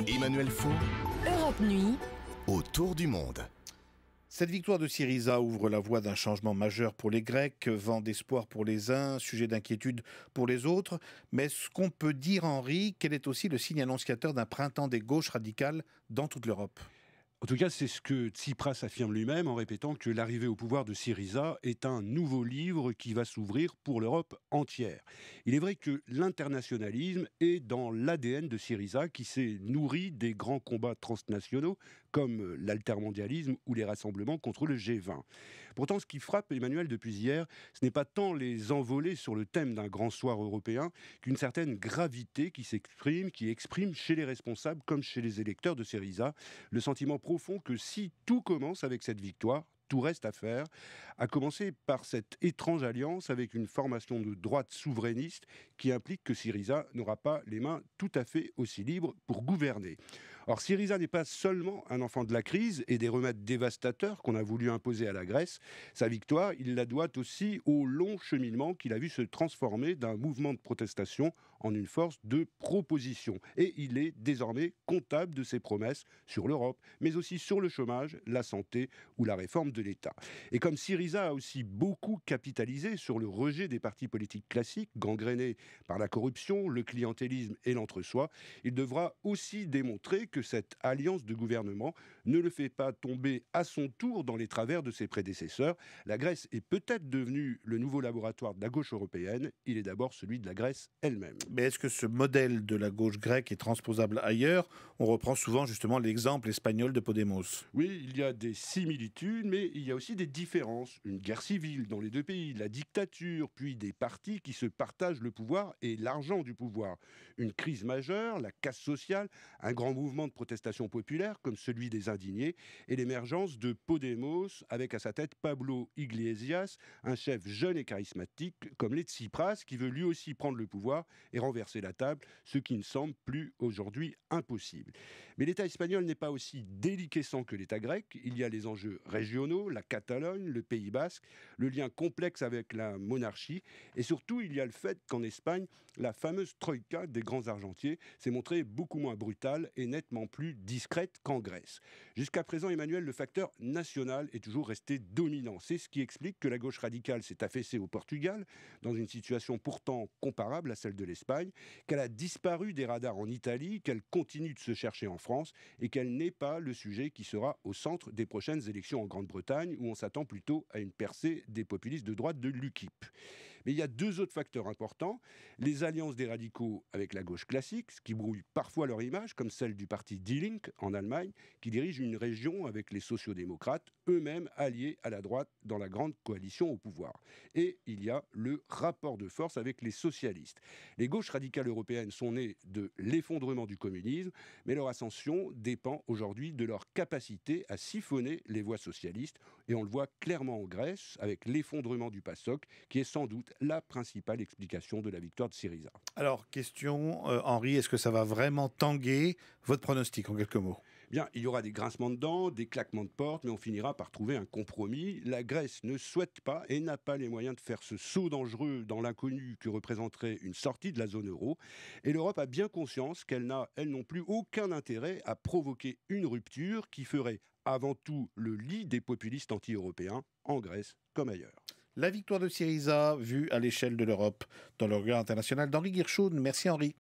Emmanuel Faud, Europe Nuit, autour du monde. Cette victoire de Syriza ouvre la voie d'un changement majeur pour les Grecs, vent d'espoir pour les uns, sujet d'inquiétude pour les autres. Mais ce qu'on peut dire, Henri, qu'elle est aussi le signe annonciateur d'un printemps des gauches radicales dans toute l'Europe. En tout cas, c'est ce que Tsipras affirme lui-même en répétant que l'arrivée au pouvoir de Syriza est un nouveau livre qui va s'ouvrir pour l'Europe entière. Il est vrai que l'internationalisme est dans l'ADN de Syriza qui s'est nourri des grands combats transnationaux comme l'altermondialisme ou les rassemblements contre le G20. Pourtant, ce qui frappe Emmanuel depuis hier, ce n'est pas tant les envolées sur le thème d'un grand soir européen qu'une certaine gravité qui s'exprime, qui exprime chez les responsables comme chez les électeurs de Syriza le sentiment profond que si tout commence avec cette victoire, tout reste à faire, à commencer par cette étrange alliance avec une formation de droite souverainiste qui implique que Syriza n'aura pas les mains tout à fait aussi libres pour gouverner. Or, Syriza n'est pas seulement un enfant de la crise et des remèdes dévastateurs qu'on a voulu imposer à la Grèce. Sa victoire, il la doit aussi au long cheminement qu'il a vu se transformer d'un mouvement de protestation en une force de proposition. Et il est désormais comptable de ses promesses sur l'Europe, mais aussi sur le chômage, la santé ou la réforme de l'État. Et comme Syriza a aussi beaucoup capitalisé sur le rejet des partis politiques classiques, gangrénés par la corruption, le clientélisme et l'entre-soi, il devra aussi démontrer que cette alliance de gouvernement ne le fait pas tomber à son tour dans les travers de ses prédécesseurs. La Grèce est peut-être devenue le nouveau laboratoire de la gauche européenne, il est d'abord celui de la Grèce elle-même. Mais est-ce que ce modèle de la gauche grecque est transposable ailleurs? On reprend souvent justement l'exemple espagnol de Podemos. Oui, il y a des similitudes, mais il y a aussi des différences. Une guerre civile dans les deux pays, la dictature, puis des partis qui se partagent le pouvoir et l'argent du pouvoir. Une crise majeure, la casse sociale, un grand mouvement de protestation populaire comme celui des indignés et l'émergence de Podemos avec à sa tête Pablo Iglesias, un chef jeune et charismatique comme les Tsipras qui veut lui aussi prendre le pouvoir et renverser la table, ce qui ne semble plus aujourd'hui impossible. Mais l'État espagnol n'est pas aussi déliquescent que l'État grec. Il y a les enjeux régionaux, la Catalogne, le Pays basque, le lien complexe avec la monarchie et surtout il y a le fait qu'en Espagne, la fameuse troïka des grands argentiers s'est montrée beaucoup moins brutale et nettement plus discrète qu'en Grèce. Jusqu'à présent, Emmanuel, le facteur national est toujours resté dominant. C'est ce qui explique que la gauche radicale s'est affaissée au Portugal, dans une situation pourtant comparable à celle de l'Espagne, qu'elle a disparu des radars en Italie, qu'elle continue de se chercher en France et qu'elle n'est pas le sujet qui sera au centre des prochaines élections en Grande-Bretagne, où on s'attend plutôt à une percée des populistes de droite de l'UKIP. Mais il y a deux autres facteurs importants. Les alliances des radicaux avec la gauche classique, ce qui brouille parfois leur image, comme celle du parti Die Linke en Allemagne, qui dirige une région avec les sociodémocrates, eux-mêmes alliés à la droite dans la grande coalition au pouvoir. Et il y a le rapport de force avec les socialistes. Les gauches radicales européennes sont nées de l'effondrement du communisme, mais leur ascension dépend aujourd'hui de leur capacité à siphonner les voix socialistes. Et on le voit clairement en Grèce, avec l'effondrement du PASOK, qui est sans doute la principale explication de la victoire de Syriza. Alors, question, Henri, est-ce que ça va vraiment tanguer? Votre pronostic en quelques mots. Bien, il y aura des grincements de dents, des claquements de porte, mais on finira par trouver un compromis. La Grèce ne souhaite pas et n'a pas les moyens de faire ce saut dangereux dans l'inconnu que représenterait une sortie de la zone euro. Et l'Europe a bien conscience qu'elle n'a, elle non plus, aucun intérêt à provoquer une rupture qui ferait avant tout le lit des populistes anti-européens, en Grèce comme ailleurs. La victoire de Syriza vue à l'échelle de l'Europe dans le regard international d'Henri Guirchoun. Merci Henri.